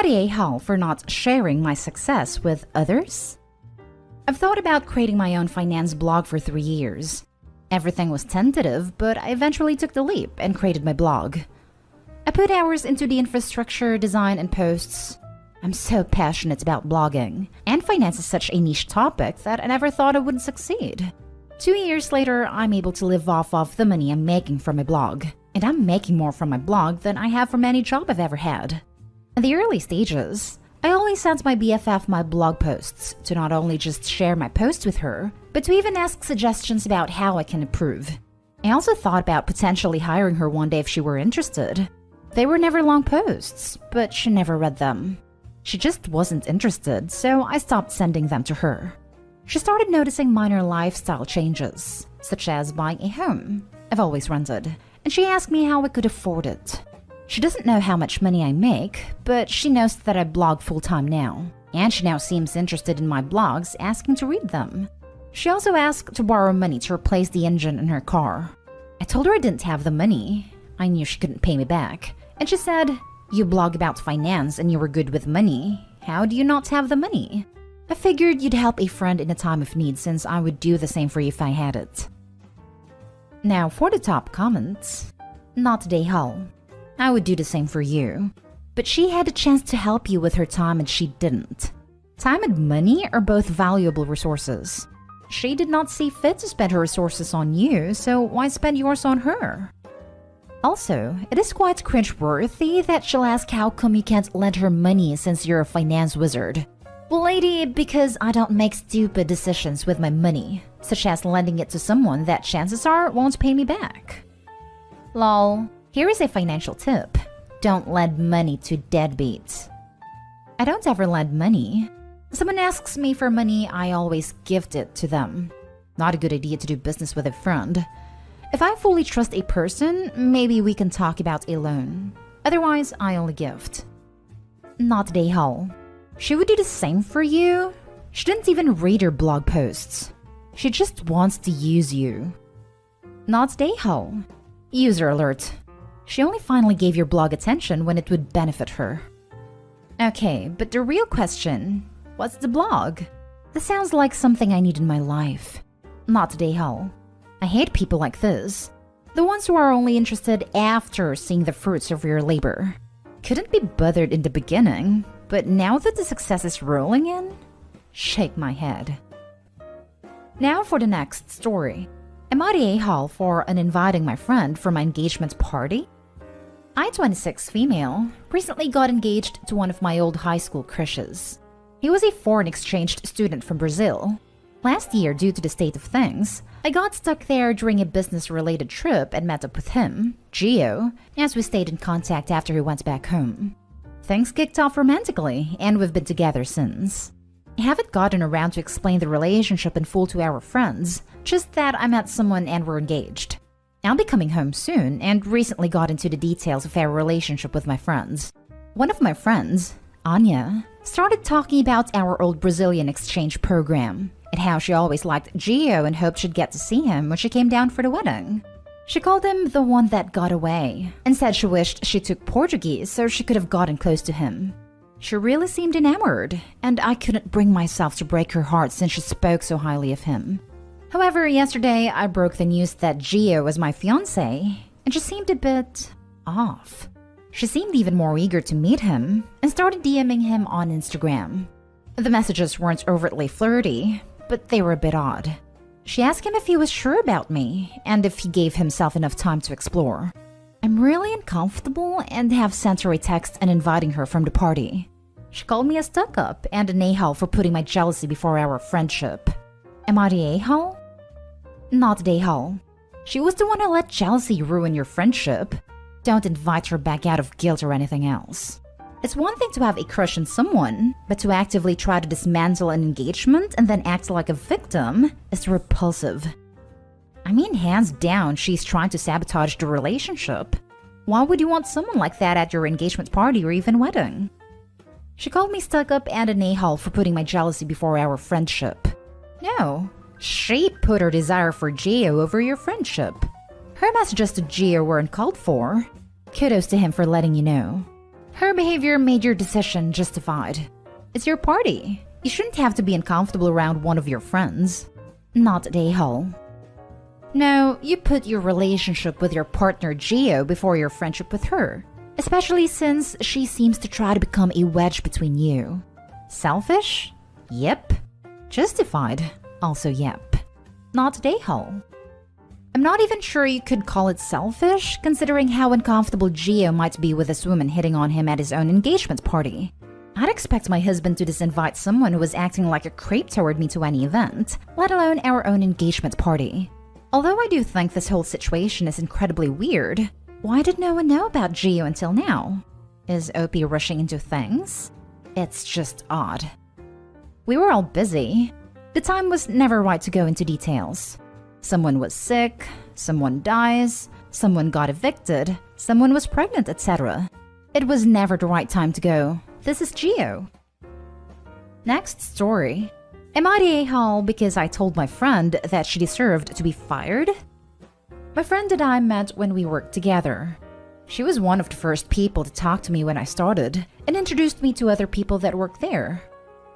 a hell for not sharing my success with others? I've thought about creating my own finance blog for 3 years. Everything was tentative, but I eventually took the leap and created my blog. I put hours into the infrastructure, design, and posts. I'm so passionate about blogging, and finance is such a niche topic that I never thought I would succeed. 2 years later, I'm able to live off of the money I'm making from my blog, and I'm making more from my blog than I have from any job I've ever had. In the early stages, I always sent my BFF my blog posts to not only just share my posts with her, but to even ask suggestions about how I can improve. I also thought about potentially hiring her one day if she were interested. They were never long posts, but she never read them. She just wasn't interested, so I stopped sending them to her. She started noticing minor lifestyle changes, such as buying a home I've always rented, and she asked me how I could afford it. She doesn't know how much money I make, but she knows that I blog full-time now, and she now seems interested in my blogs, asking to read them. She also asked to borrow money to replace the engine in her car. I told her I didn't have the money. I knew she couldn't pay me back, and she said, "You blog about finance and you were good with money. How do you not have the money?" I figured you'd help a friend in a time of need since I would do the same for you if I had it. Now for the top comments. Not today, Hull. I would do the same for you. But she had a chance to help you with her time and she didn't. Time and money are both valuable resources. She did not see fit to spend her resources on you, so why spend yours on her? Also, it is quite cringe-worthy that she'll ask how come you can't lend her money since you're a finance wizard. Well, lady, because I don't make stupid decisions with my money, such as lending it to someone that chances are won't pay me back. Lol. Here is a financial tip. Don't lend money to deadbeats. I don't ever lend money. Someone asks me for money, I always gift it to them. Not a good idea to do business with a friend. If I fully trust a person, maybe we can talk about a loan. Otherwise, I only gift. Not today, Hull. She would do the same for you. She didn't even read your blog posts. She just wants to use you. Not today, Hull. User alert. She only finally gave your blog attention when it would benefit her. Okay, but the real question, what's the blog? This sounds like something I need in my life. Not today, Hull. I hate people like this. The ones who are only interested after seeing the fruits of your labor. Couldn't be bothered in the beginning, but now that the success is rolling in, shake my head. Now for the next story. Am I the a-hole for uninviting my friend for my engagement party? I, 26 female, recently got engaged to one of my old high school crushes. He was a foreign exchange student from Brazil. Last year, due to the state of things, I got stuck there during a business-related trip and met up with him, Gio, as we stayed in contact after he went back home. Things kicked off romantically, and we've been together since. I haven't gotten around to explain the relationship in full to our friends, just that I met someone and we're engaged. I'll be coming home soon and recently got into the details of our relationship with my friends. One of my friends, Anya, started talking about our old Brazilian exchange program and how she always liked Gio and hoped she'd get to see him when she came down for the wedding. She called him the one that got away and said she wished she took Portuguese so she could have gotten close to him. She really seemed enamored, and I couldn't bring myself to break her heart since she spoke so highly of him. However, yesterday I broke the news that Gio was my fiancé, and she seemed a bit off. She seemed even more eager to meet him and started DMing him on Instagram. The messages weren't overtly flirty, but they were a bit odd. She asked him if he was sure about me and if he gave himself enough time to explore. I'm really uncomfortable and have sent her a text and inviting her from the party. She called me a stuck-up and an a-hole for putting my jealousy before our friendship. Am I the a-hole? Not the a-hole. She was the one who let jealousy ruin your friendship. Don't invite her back out of guilt or anything else. It's one thing to have a crush on someone, but to actively try to dismantle an engagement and then act like a victim is repulsive. I mean, hands down, she's trying to sabotage the relationship. Why would you want someone like that at your engagement party or even wedding? She called me stuck-up and an a-hole for putting my jealousy before our friendship. No, she put her desire for Gio over your friendship. Her messages to Gio weren't called for. Kudos to him for letting you know. Her behavior made your decision justified. It's your party. You shouldn't have to be uncomfortable around one of your friends. Not the a-hole. No, you put your relationship with your partner Gio before your friendship with her, especially since she seems to try to become a wedge between you. Selfish? Yep. Justified? Also yep. Not the a-hole. I'm not even sure you could call it selfish, considering how uncomfortable Gio might be with this woman hitting on him at his own engagement party. I'd expect my husband to disinvite someone who was acting like a creep toward me to any event, let alone our own engagement party. Although I do think this whole situation is incredibly weird, why did no one know about Gio until now? Is OP rushing into things? It's just odd. We were all busy. The time was never right to go into details. Someone was sick, someone dies, someone got evicted, someone was pregnant, etc. It was never the right time to go. This is Gio. Next story. Am I the a-hole because I told my friend that she deserved to be fired? My friend and I met when we worked together. She was one of the first people to talk to me when I started and introduced me to other people that worked there.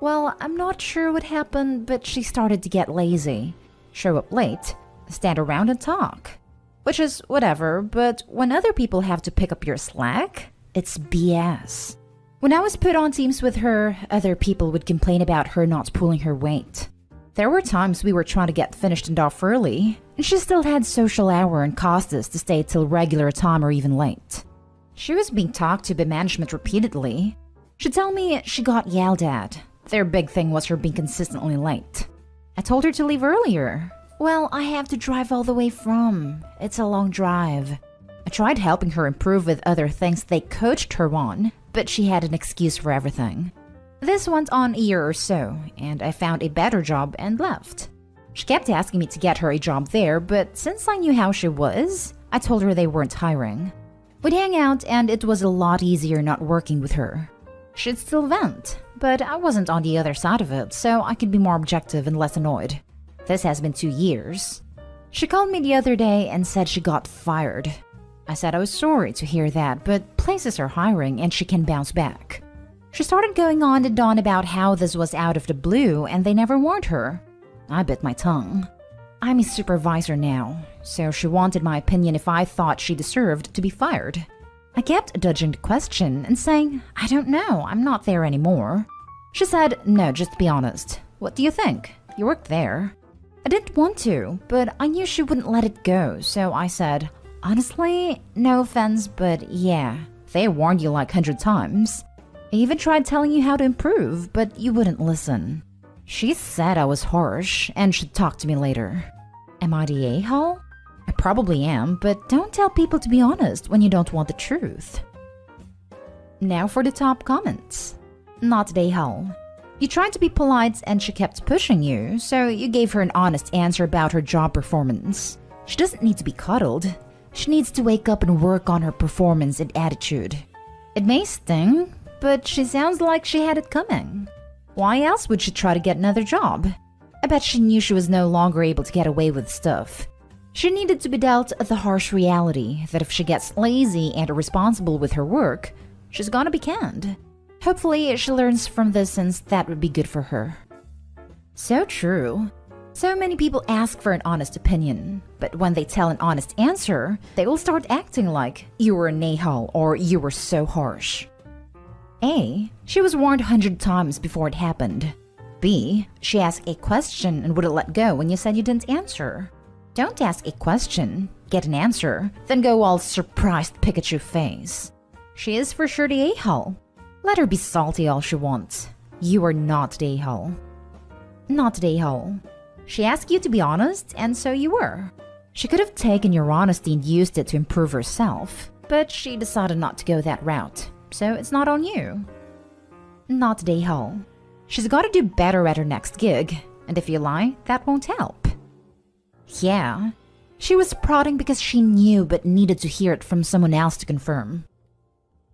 Well, I'm not sure what happened, but she started to get lazy. Show up late, stand around and talk. Which is whatever, but when other people have to pick up your slack, it's BS. When I was put on teams with her, other people would complain about her not pulling her weight. There were times we were trying to get finished and off early, and she still had social hour and cost us to stay till regular time or even late. She was being talked to by management repeatedly. She'd tell me she got yelled at. Their big thing was her being consistently late. I told her to leave earlier. Well, I have to drive all the way from. It's a long drive. I tried helping her improve with other things they coached her on, but she had an excuse for everything. This went on a year or so, and I found a better job and left. She kept asking me to get her a job there, but since I knew how she was, I told her they weren't hiring. We'd hang out, and it was a lot easier not working with her. She'd still vent, but I wasn't on the other side of it, so I could be more objective and less annoyed. This has been 2 years. She called me the other day and said she got fired. I said I was sorry to hear that, but places are hiring and she can bounce back. She started going on and on about how this was out of the blue and they never warned her. I bit my tongue. I'm a supervisor now, so she wanted my opinion if I thought she deserved to be fired. I kept dodging the question and saying, I don't know, I'm not there anymore. She said, no, just be honest. What do you think? You worked there. I didn't want to, but I knew she wouldn't let it go, so I said, honestly, no offense, but yeah, they warned you like 100 times. I even tried telling you how to improve, but you wouldn't listen. She said I was harsh and should talk to me later. Am I the a-hole? I probably am, but don't tell people to be honest when you don't want the truth. Now for the top comments. Not the a-hole. You tried to be polite and she kept pushing you, so you gave her an honest answer about her job performance. She doesn't need to be cuddled. She needs to wake up and work on her performance and attitude. It may sting, but she sounds like she had it coming. Why else would she try to get another job? I bet she knew she was no longer able to get away with stuff. She needed to be dealt the harsh reality that if she gets lazy and irresponsible with her work, she's gonna be canned. Hopefully, she learns from this since that would be good for her. So true. So many people ask for an honest opinion, but when they tell an honest answer, they will start acting like you were an a-hole or you were so harsh. A. She was warned 100 times before it happened. B. She asked a question and wouldn't let go when you said you didn't answer. Don't ask a question, get an answer, then go all surprised Pikachu face. She is for sure the a-hole. Let her be salty all she wants. You are not the a-hole. Not the a-hole. She asked you to be honest, and so you were. She could have taken your honesty and used it to improve herself, but she decided not to go that route, so it's not on you. Not the a-hole. She's got to do better at her next gig, and if you lie, that won't help. Yeah, she was prodding because she knew but needed to hear it from someone else to confirm.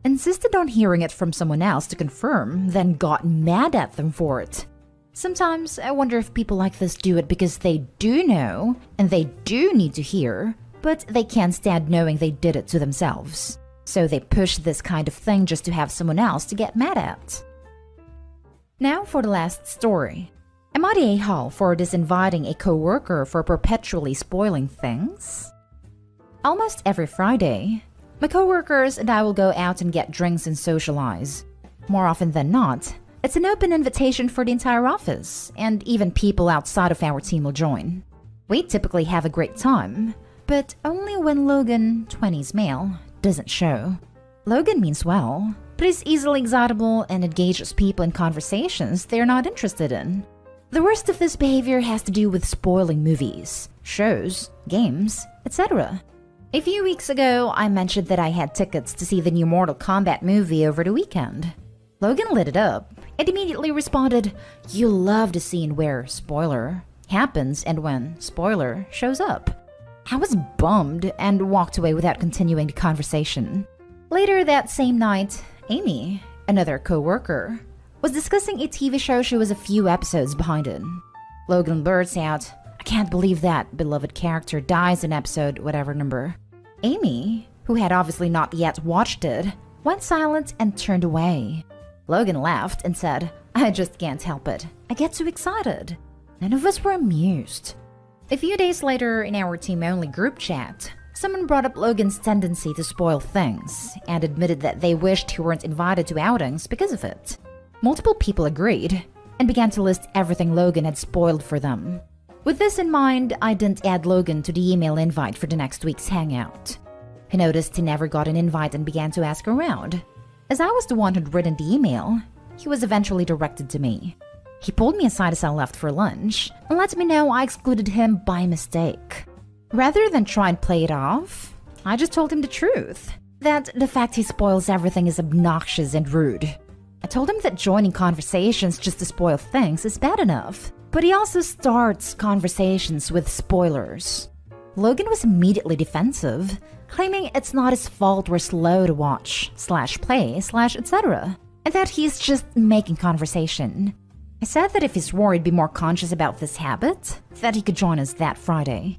Insisted on hearing it from someone else to confirm, then got mad at them for it. Sometimes I wonder if people like this do it because they do know and they do need to hear, but they can't stand knowing they did it to themselves. So they push this kind of thing just to have someone else to get mad at. Now for the last story. Am I the a-hole for disinviting a coworker for perpetually spoiling things? Almost every Friday, my coworkers and I will go out and get drinks and socialize. More often than not, it's an open invitation for the entire office, and even people outside of our team will join. We typically have a great time, but only when Logan, 20s male, doesn't show. Logan means well, but he's easily excitable and engages people in conversations they're not interested in. The worst of this behavior has to do with spoiling movies, shows, games, etc. A few weeks ago, I mentioned that I had tickets to see the new Mortal Kombat movie over the weekend. Logan lit it up and immediately responded, "You'll love the scene where, spoiler, happens and when, spoiler, shows up." I was bummed and walked away without continuing the conversation. Later that same night, Amy, another co-worker, was discussing a TV show she was a few episodes behind in. Logan blurts out, "I can't believe that beloved character dies in episode whatever number." Amy, who had obviously not yet watched it, went silent and turned away. Logan laughed and said, "I just can't help it. I get too excited." None of us were amused. A few days later, in our team-only group chat, someone brought up Logan's tendency to spoil things and admitted that they wished he weren't invited to outings because of it. Multiple people agreed and began to list everything Logan had spoiled for them. With this in mind, I didn't add Logan to the email invite for the next week's hangout. He noticed he never got an invite and began to ask around. As I was the one who'd written the email, he was eventually directed to me. He pulled me aside as I left for lunch and let me know I excluded him by mistake. Rather than try and play it off, I just told him the truth, that the fact he spoils everything is obnoxious and rude. I told him that joining conversations just to spoil things is bad enough, but he also starts conversations with spoilers. Logan was immediately defensive, claiming it's not his fault we're slow to watch, /play, etc., and that he's just making conversation. I said that if he swore he'd be more conscious about this habit, that he could join us that Friday.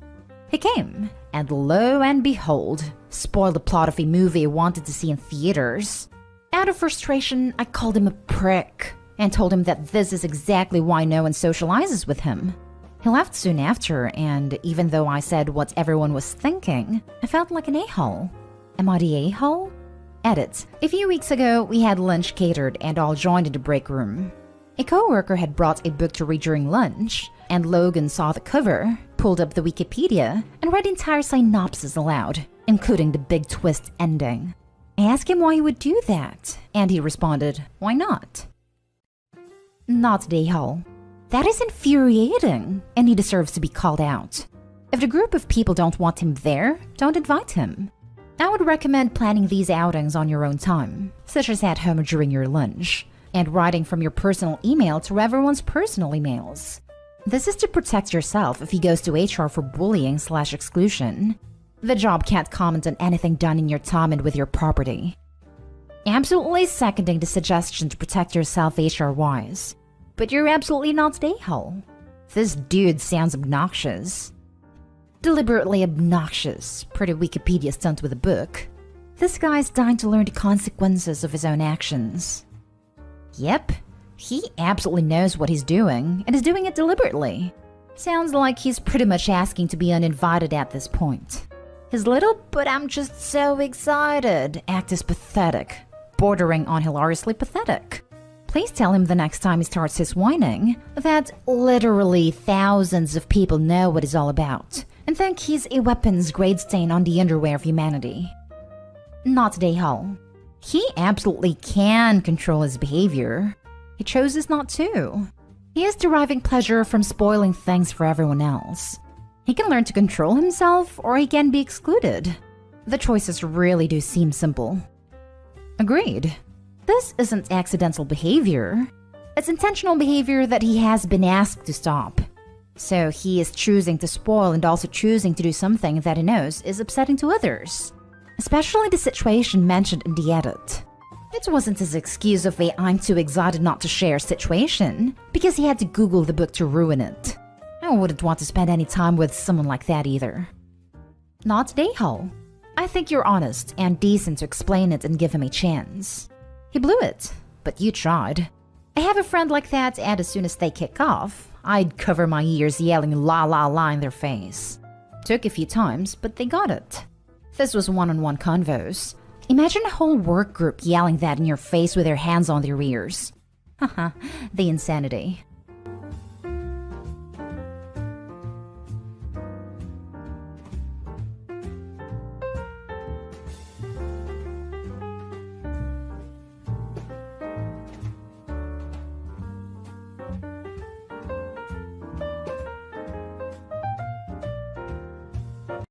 He came, and lo and behold, spoiled the plot of a movie he wanted to see in theaters. Out of frustration, I called him a prick and told him that this is exactly why no one socializes with him. He left soon after, and even though I said what everyone was thinking, I felt like an a-hole. Am I the a-hole? Edit. A few weeks ago, we had lunch catered and all joined in the break room. A co-worker had brought a book to read during lunch, and Logan saw the cover, pulled up the Wikipedia, and read the entire synopsis aloud, including the big twist ending. I asked him why he would do that, and he responded, "Why not?" Not the a-hole. That is infuriating, and he deserves to be called out. If the group of people don't want him there, don't invite him. I would recommend planning these outings on your own time, such as at home during your lunch, and writing from your personal email to everyone's personal emails. This is to protect yourself if he goes to HR for bullying/exclusion. The job can't comment on anything done in your time and with your property. Absolutely seconding the suggestion to protect yourself HR-wise. But you're absolutely not the a-hole. This dude sounds obnoxious. Deliberately obnoxious, per the Wikipedia stunt with a book. This guy's dying to learn the consequences of his own actions. Yep, he absolutely knows what he's doing, and is doing it deliberately. Sounds like he's pretty much asking to be uninvited at this point. His little "but I'm just so excited" act is pathetic, bordering on hilariously pathetic. Please tell him the next time he starts his whining that literally thousands of people know what he's all about, and think he's a weapons-grade stain on the underwear of humanity. Not the a-hole. He absolutely can control his behavior. He chooses not to. He is deriving pleasure from spoiling things for everyone else. He can learn to control himself, or he can be excluded. The choices really do seem simple. Agreed. This isn't accidental behavior. It's intentional behavior that he has been asked to stop. So he is choosing to spoil and also choosing to do something that he knows is upsetting to others. Especially the situation mentioned in the edit. It wasn't his excuse of a "I'm too excited not to share" situation, because he had to Google the book to ruin it. I wouldn't want to spend any time with someone like that either. Not the a-hole. I think you're honest and decent to explain it and give him a chance. He blew it, but you tried. I have a friend like that, and as soon as they kick off, I'd cover my ears yelling la la la in their face. Took a few times, but they got it. This was one-on-one convos. Imagine a whole work group yelling that in your face with their hands on their ears. Haha, the insanity.